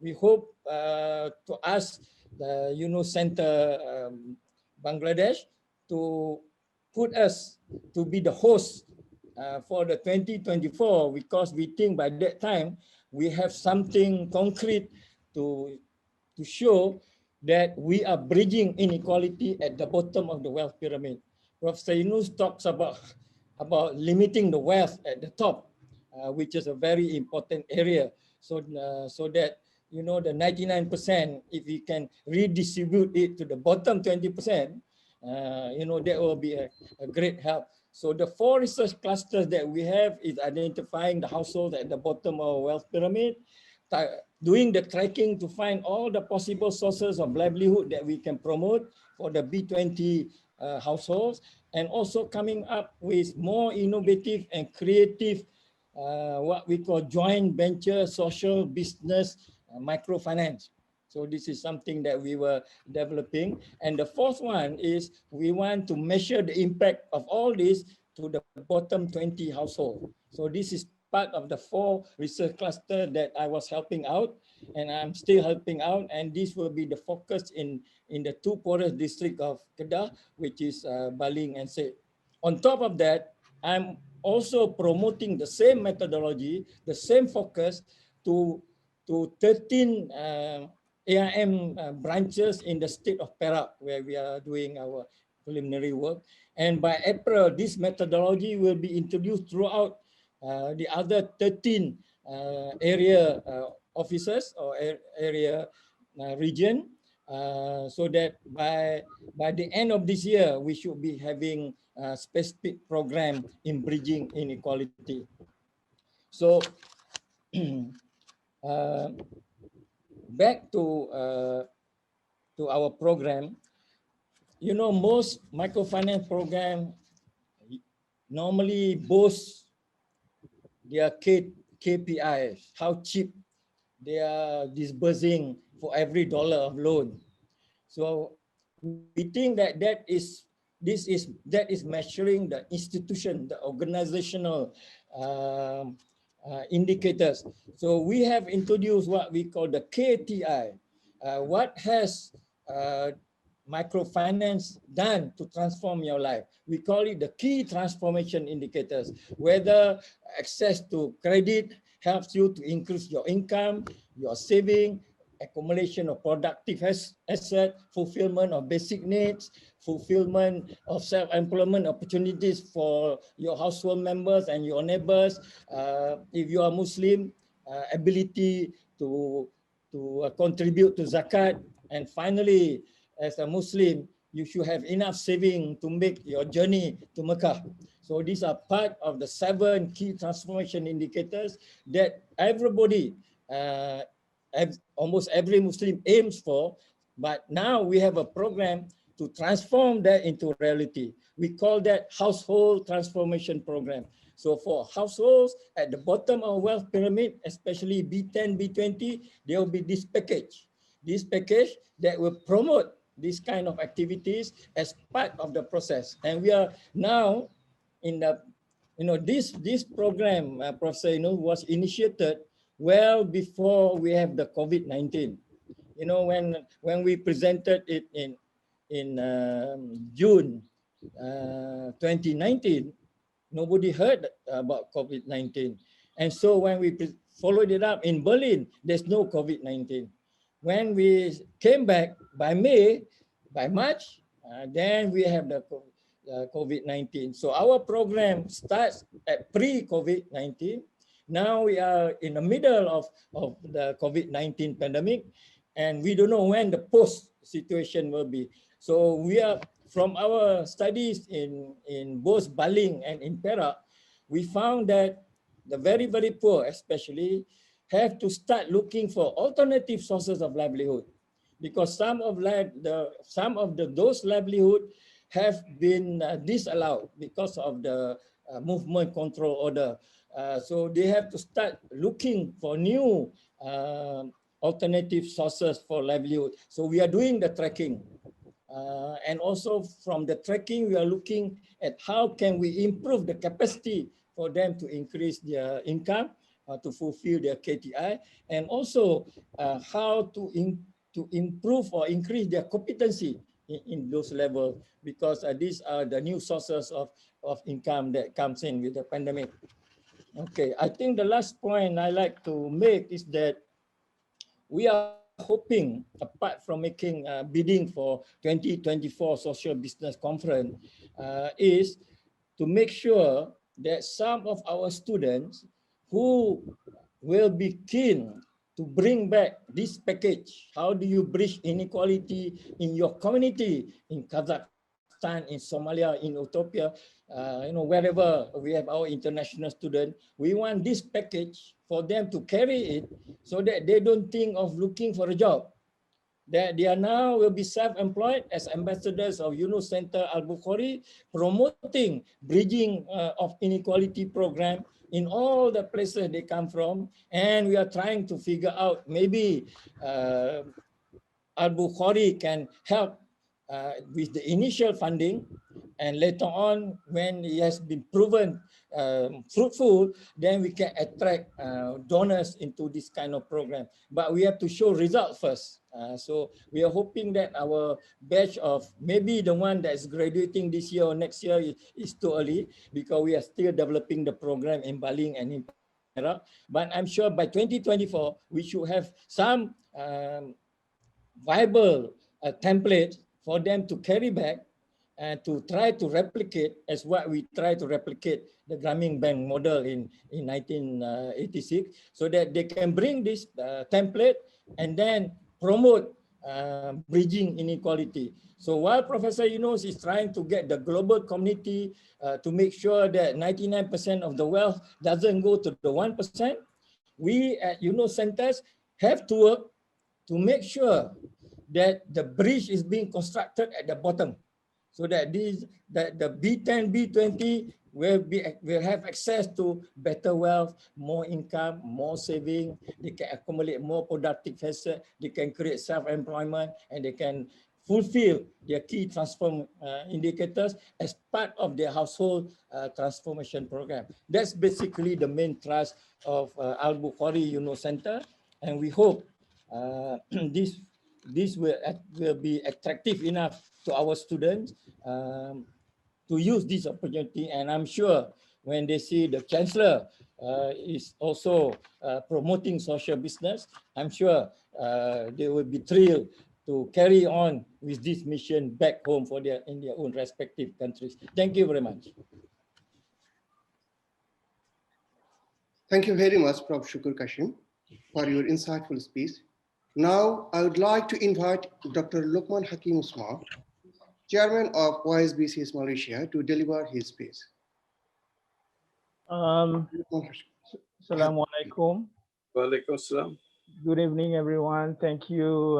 We hope to ask the Yunus Centre Bangladesh to put us to be the host for the 2024, because we think by that time we have something concrete to show that we are bridging inequality at the bottom of the wealth pyramid. Professor Yunus talks about limiting the wealth at the top, which is a very important area. So that, you know, the 99%, if we can redistribute it to the bottom 20%, you know, that will be a great help. So the 4 research clusters that we have is identifying the households at the bottom of wealth pyramid, doing the tracking to find all the possible sources of livelihood that we can promote for the B20 households, and also coming up with more innovative and creative what we call joint venture social business microfinance. So this is something that we were developing. And the 4th one is we want to measure the impact of all this to the bottom 20 households. So this is part of the 4 research cluster that I was helping out, and I'm still helping out. And this will be the focus in the 2 poorest district of Kedah, which is Baling and Sed. On top of that, I'm also promoting the same methodology, the same focus to 13 AIM branches in the state of Perak, where we are doing our preliminary work. And by April, this methodology will be introduced throughout the other 13 area offices or area region, so that by the end of this year, we should be having a specific program in bridging inequality. So back to our program. You know, most microfinance program normally boast their KPIs, how cheap they are disbursing for every dollar of loan. So we think that that is measuring the institution, the organizational indicators. So we have introduced what we call the KTI. What has microfinance done to transform your life? We call it the key transformation indicators, whether access to credit helps you to increase your income, your saving, accumulation of productive asset, fulfillment of basic needs, fulfillment of self-employment opportunities for your household members and your neighbors. If you are Muslim, ability to contribute to zakat. And finally, as a Muslim, you should have enough saving to make your journey to Mecca. So these are part of the 7 key transformation indicators that everybody, almost every Muslim aims for. But now we have a program to transform that into reality. We call that household transformation program. So for households at the bottom of wealth pyramid, especially B10, B20, there will be this package that will promote these kind of activities as part of the process. And we are now in the, this program, Professor, was initiated well before we have the COVID-19. When we presented it in June 2019, nobody heard about COVID-19. And so when we followed it up in Berlin, there's no COVID-19. When we came back by March, then we have the COVID-19. So our program starts at pre-COVID-19. Now we are in the middle of the COVID-19 pandemic, and we don't know when the post situation will be. So we are, from our studies in both Baling and in Perak, we found that the very, very poor especially have to start looking for alternative sources of livelihood, because some of those livelihood have been disallowed because of the movement control order. So they have to start looking for new alternative sources for livelihood. So we are doing the tracking. And also from the tracking, we are looking at how can we improve the capacity for them to increase their income, to fulfill their KTI, and also how to improve or increase their competency in those levels, because these are the new sources of income that comes in with the pandemic. Okay, I think the last point I like to make is that we are hoping, apart from making bidding for 2024 Social Business Conference, is to make sure that some of our students who will be keen to bring back this package, how do you bridge inequality in your community, in Kazakhstan, in Somalia, in Ethiopia, wherever we have our international students, we want this package for them to carry it so that they don't think of looking for a job. That they are now will be self-employed as ambassadors of Yunus Centre Albukhary, promoting bridging of inequality program in all the places they come from. And we are trying to figure out maybe Albukhary can help with the initial funding, and later on, when it has been proven fruitful, then we can attract donors into this kind of program. But we have to show results first. So we are hoping that our batch of maybe the one that is graduating this year or next year is too early, because we are still developing the program in Baling and in Perak. But I'm sure by 2024, we should have some viable template for them to carry back and to try to replicate as what we try to replicate the Grameen Bank model in 1986, so that they can bring this template and then promote bridging inequality. So while Professor Yunus is trying to get the global community to make sure that 99% of the wealth doesn't go to the 1%, we at Yunus Centres have to work to make sure that the bridge is being constructed at the bottom, so that the B10, B20 will have access to better wealth, more income, more saving. They can accumulate more productive assets. They can create self-employment, and they can fulfill their key transform indicators as part of their household transformation program. That's basically the main thrust of Albukhary Yunus Centre, and we hope this will be attractive enough to our students to use this opportunity. And I'm sure when they see the Chancellor is also promoting social business, I'm sure they will be thrilled to carry on with this mission back home in their own respective countries. Thank you very much. Thank you very much, Prof. Shukur Kashim, for your insightful speech. Now, I would like to invite Dr. LOKHMAN Hakim Usman, Chairman of YSBCs Malaysia, to deliver his speech. Assalamualaikum. Waalaikumsalam. Good evening, everyone. Thank you,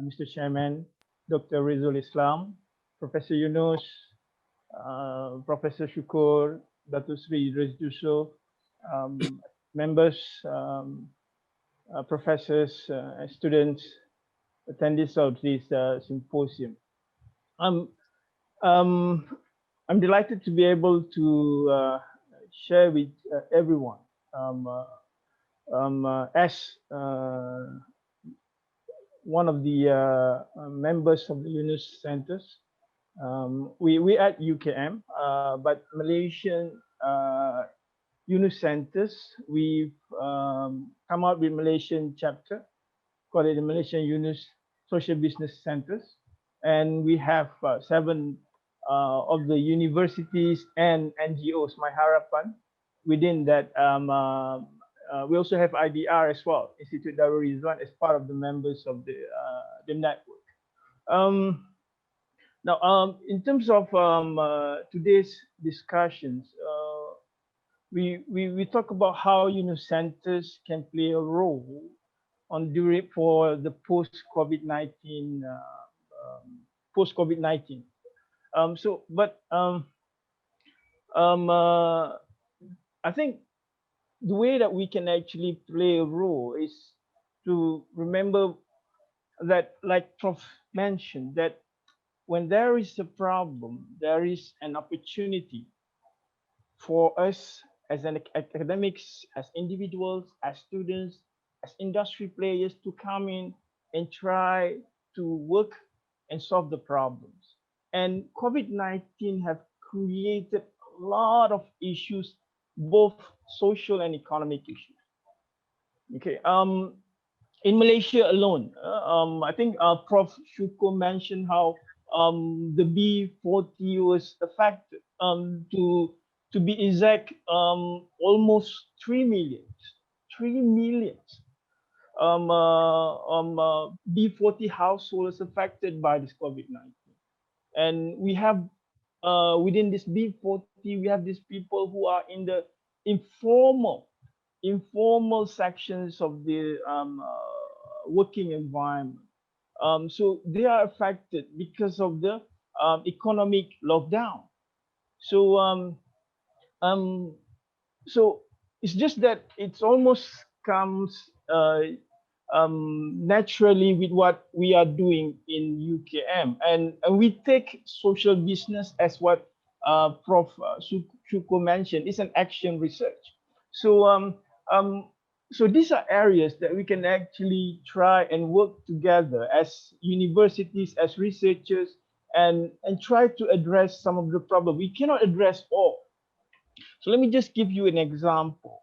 Mr. Chairman, Dr. REAZUL Islam, Professor Yunus, Professor Shukur, Dato Sri Rezuso, members, professors, students, attendees of this symposium. I'm delighted to be able to share with everyone. As one of the members of the Yunus Centres, we at UKM, but Malaysian Yunus Centres, we've come out with Malaysian chapter, called it the Malaysian Yunus Social Business Centres. And we have 7 of the universities and NGOs, My Harapan. Within that, we also have IDR as well, Institute Darul Rizwan, as part of the members of the network. Now, in terms of today's discussions, we talk about how Yunus Centres can play a role for the post-COVID-19 I think the way that we can actually play a role is to remember that, like Prof mentioned, that when there is a problem, there is an opportunity for us as academics, as individuals, as students, as industry players to come in and try to work and solve the problems. And COVID-19 have created a lot of issues, both social and economic issues. Okay, in Malaysia alone, I think Prof Shukur mentioned how the B40 was affected. To be exact, almost 3 million. B40 households affected by this COVID-19. And we have within this B40, we have these people who are in the informal sections of the working environment. So they are affected because of the economic lockdown. So so it's just that it's almost comes naturally with what we are doing in UKM, and we take social business as what Prof. Suko mentioned, is an action research. So so these are areas that we can actually try and work together as universities, as researchers, and try to address some of the problems. We cannot address all. So let me just give you an example.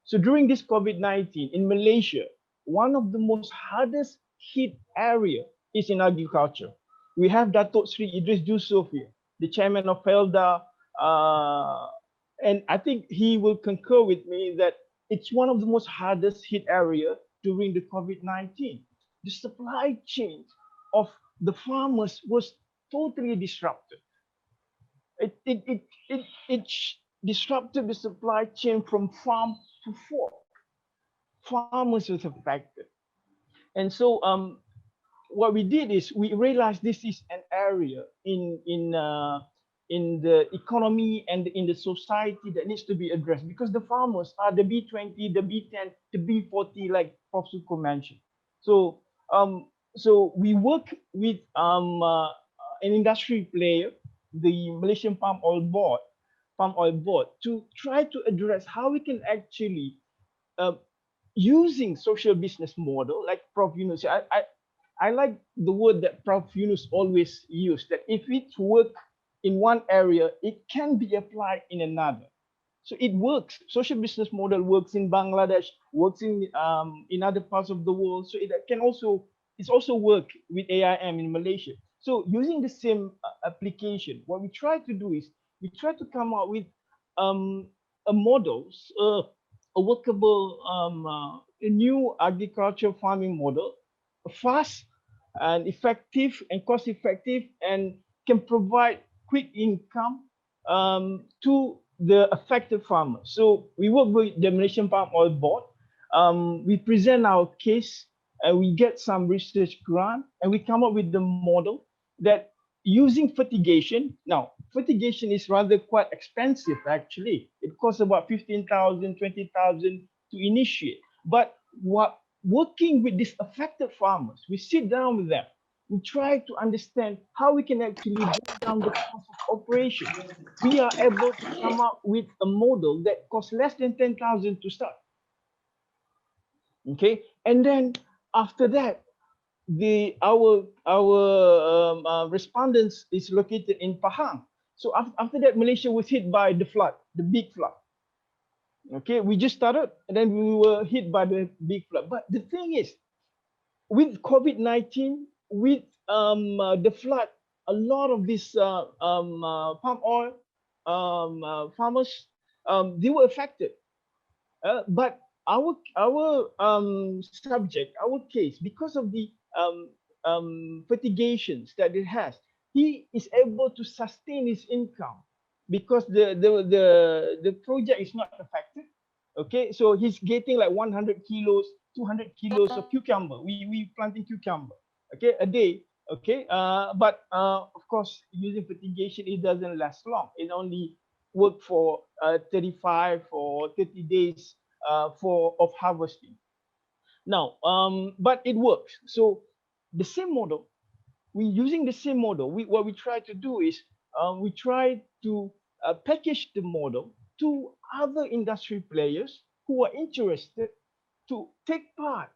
So during this COVID-19 in Malaysia, one of the most hardest hit area is in agriculture. We have Dato' Sri Idris Yusof here, the chairman of FELDA, and I think he will concur with me that it's one of the most hardest hit area during the COVID-19. The supply chain of the farmers was totally disrupted. It disrupted the supply chain from farm to fork. Farmers was affected. And so what we did is we realized this is an area in the economy and in the society that needs to be addressed, because the farmers are the B20, the B10, the B40, like Prof. Suko mentioned. So so we work with an industry player, the Malaysian Palm Oil Board, to try to address how we can actually using social business model, like Prof. Yunus. I like the word that Prof. Yunus always used, that if it works in one area, it can be applied in another. So it works. Social business model works in Bangladesh, works in other parts of the world. So it's also work with AIM in Malaysia. So using the same application, what we try to do is we try to come up with a models, a workable, a new agriculture farming model, fast and effective and cost effective, and can provide quick income to the affected farmers. So we work with the Malaysian Palm Oil Board. We present our case, and we get some research grant, and we come up with the model that using fertigation. Now, fertigation is rather quite expensive, actually. It costs about 15,000, 20,000 to initiate. But working with these affected farmers, we sit down with them. We try to understand how we can actually bring down the cost of operation. We are able to come up with a model that costs less than 10,000 to start. Okay, and then after that, our respondents is located in Pahang. So after that, Malaysia was hit by the flood, the big flood. Okay, we just started, and then we were hit by the big flood. But the thing is, with COVID-19, with the flood, a lot of these palm oil farmers, they were affected. But our subject, our case, because of the fertigations that it has, he is able to sustain his income because the project is not affected. Okay, so he's getting like 100 kilos, 200 kilos of cucumber. We planting cucumber, okay, a day. Okay, but of course, using fertigation, it doesn't last long. It only work for 35 or 30 days of harvesting. Now, but it works. So the same model, using the same model, what we try to do is we try to package the model to other industry players who are interested to take part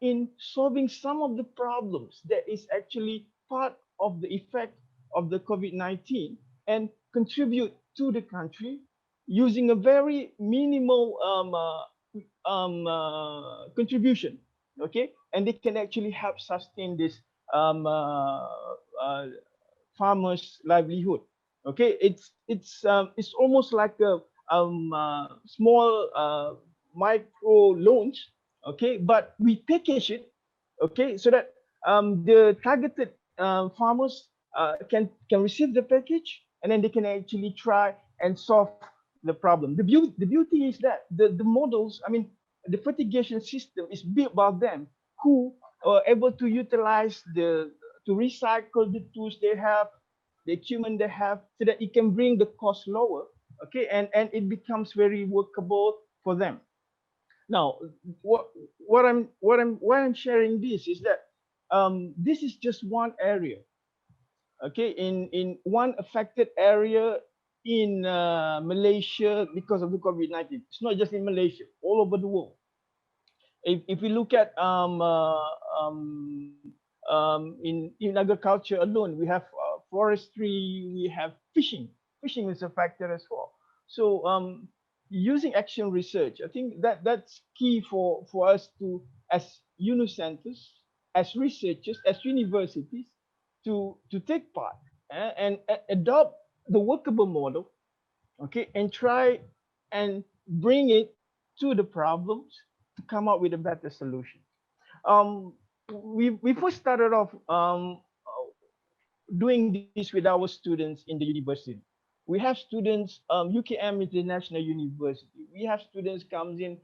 in solving some of the problems that is actually part of the effect of the COVID-19 and contribute to the country using a very minimal contribution, okay? And they can actually help sustain this farmers' livelihood, okay? It's almost like a small micro loans, okay? But we package it, okay, so that the targeted farmers can receive the package, and then they can actually try and solve the problem. The beauty is that the models, I mean, the fertigation system is built by them who are able to utilize to recycle the tools they have, the equipment they have, so that it can bring the cost lower, okay, and it becomes very workable for them. Now, why I'm sharing this is that this is just one area. Okay, in one affected area in Malaysia because of the COVID-19. It's not just in Malaysia, all over the world. If we look at in agriculture alone, we have forestry, we have fishing. Fishing is a factor as well. So using action research, I think that's key for us to, as Yunus Centres, as researchers, as universities, to take part and adopt the workable model, okay, and try and bring it to the problems to come up with a better solution. We first started off doing this with our students in the university. We have students, UKM International University. We have students comes in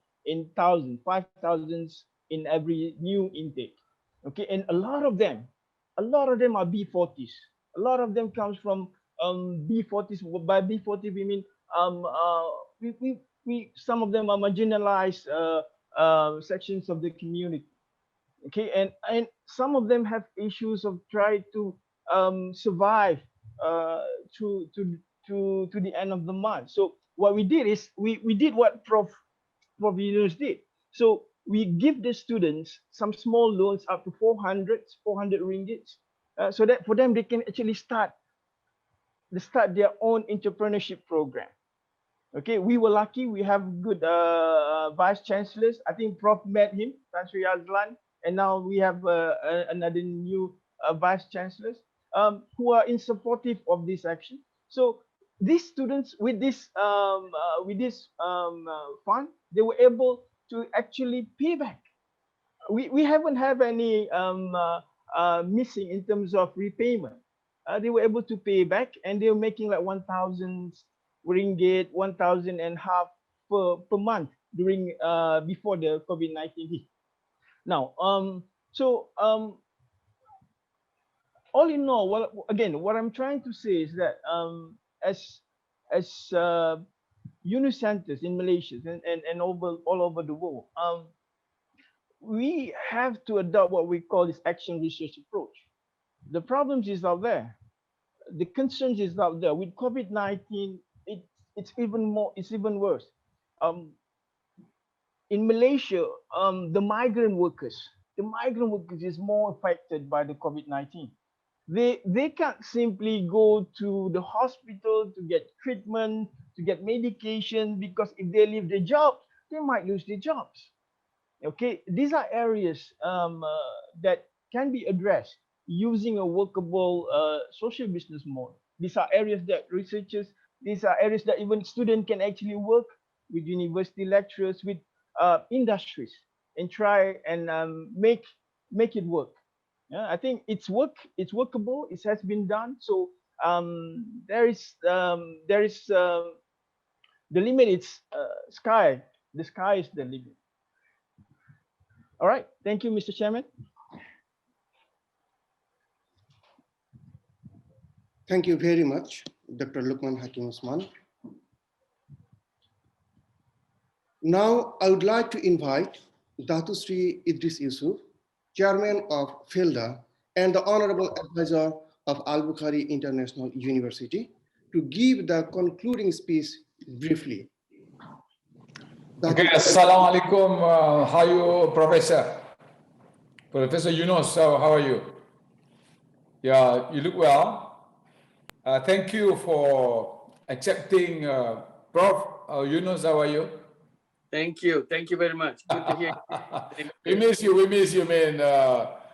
thousands, 5,000 in every new intake. Okay, and a lot of them are B40s. A lot of them comes from B40s. By B40 we mean some of them are marginalized sections of the community. Okay, and some of them have issues of trying to survive to the end of the month. So what we did is we did what Prof Yunus did. So we give the students some small loans up to 400 ringgit, so that for them they can actually start their own entrepreneurship program. Okay, we were lucky. We have good vice chancellors. I think Prof met him, Tan Sri Azlan, and now we have another new vice chancellors who are in supportive of this action. So these students with this fund, they were able to actually pay back. We haven't have any missing in terms of repayment. They were able to pay back, and they were making like 1,000 ringgit, 1,500 per month during before the COVID-19 hit. Now, all in all, well, again, what I'm trying to say is that as Yunus Centres in Malaysia and all over the world, we have to adopt what we call this action research approach. The problems is out there. The concerns is out there. With COVID-19, it's even worse. In Malaysia, the migrant workers is more affected by the COVID-19. They can't simply go to the hospital to get treatment, to get medication, because if they leave their jobs, they might lose their jobs. Okay, these are areas that can be addressed using a workable social business model. These are areas that researchers, these are areas that even students can actually work with university lecturers, with industries, and try and make it work. Yeah, I think it's workable. It has been done. So there is the limit. It's sky. The sky is the limit. All right. Thank you, Mr. Chairman. Thank you very much, Dr. LOKHMAN Hakim Osman. Now, I would like to invite Dato Sri Idris Yusuf, Chairman of FELDA and the Honorable Advisor of Albukhary International University, to give the concluding speech briefly. Okay, Assalamualaikum. How are you, Professor? Professor Yunus, how are you? Yeah, you look well. Thank you for accepting. Prof. Yunus, how are you? Thank you very much. Good to hear you. We miss you, man.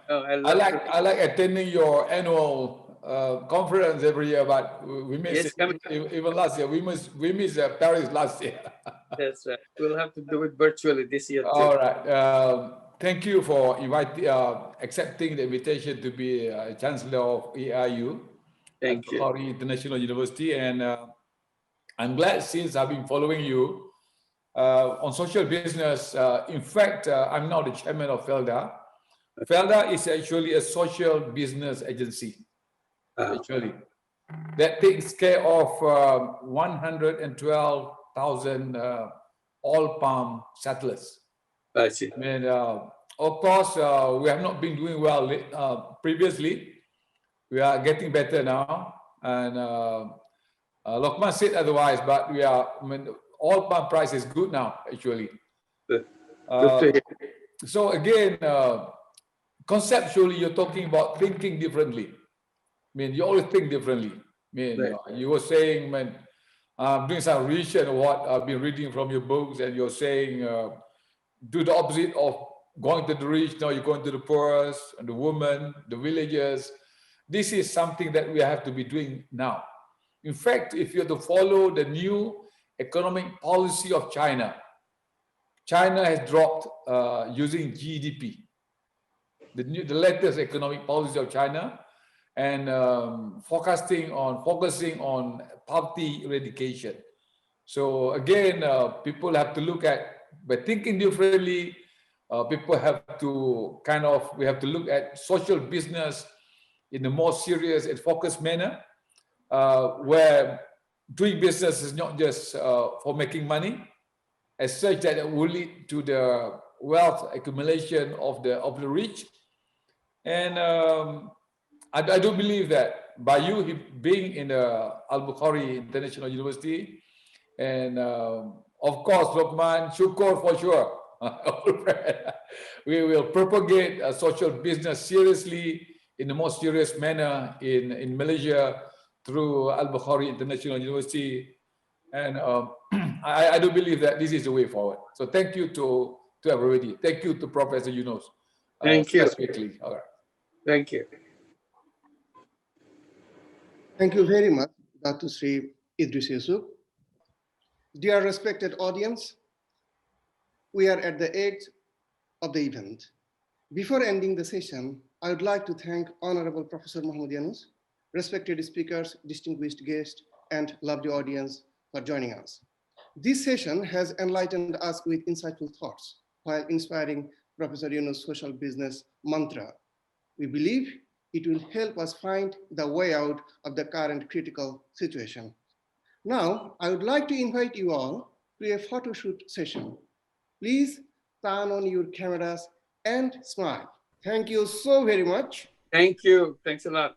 I like attending your annual conference every year, but we miss it. Even last year. We miss Paris last year. That's right. We'll have to do it virtually this year too. All right. Thank you for accepting the invitation to be Chancellor of AIU, Albukhary International University, and I'm glad, since I've been following you on social business. In fact, I'm now the chairman of FELDA. FELDA is actually a social business agency, actually, that takes care of 112,000 all palm settlers I see. I mean, of course, we have not been doing well previously. We are getting better now, and LOKHMAN said otherwise, but we are. I mean, all palm price is good now, actually. Good to hear. So again, conceptually, you're talking about thinking differently. I mean, you always think differently. I mean, Right. you were saying, man, I'm doing some research on what I've been reading from your books, and you're saying, do the opposite of going to the rich. Now you're going to the poorest, and the women, the villagers. This is something that we have to be doing now. In fact, if you have to follow the new economic policy of China, China has dropped using GDP, the latest economic policy of China, and focusing on poverty eradication. So again, people have to look at, by thinking differently, people have to we have to look at social business in a more serious and focused manner, where doing business is not just for making money, as such that it will lead to the wealth accumulation of the rich. And I do believe that by you being in the Albukhary International University, and of course, LOKHMAN, SUKOR for sure, we will propagate social business seriously in the most serious manner in Malaysia through Albukhary International University. And I do believe that this is the way forward. So thank you to everybody. Thank you to Professor Yunus. Thank you. Specifically. All right. Thank you. Thank you very much, Dr. Sri Idris Yusuf. Dear respected audience, we are at the edge of the event. Before ending the session, I would like to thank Honorable Professor Muhammad Yunus, respected speakers, distinguished guests, and lovely audience for joining us. This session has enlightened us with insightful thoughts while inspiring Professor Yunus' social business mantra. We believe it will help us find the way out of the current critical situation. Now, I would like to invite you all to a photo shoot session. Please turn on your cameras and smile. Thank you so very much. Thank you. Thanks a lot.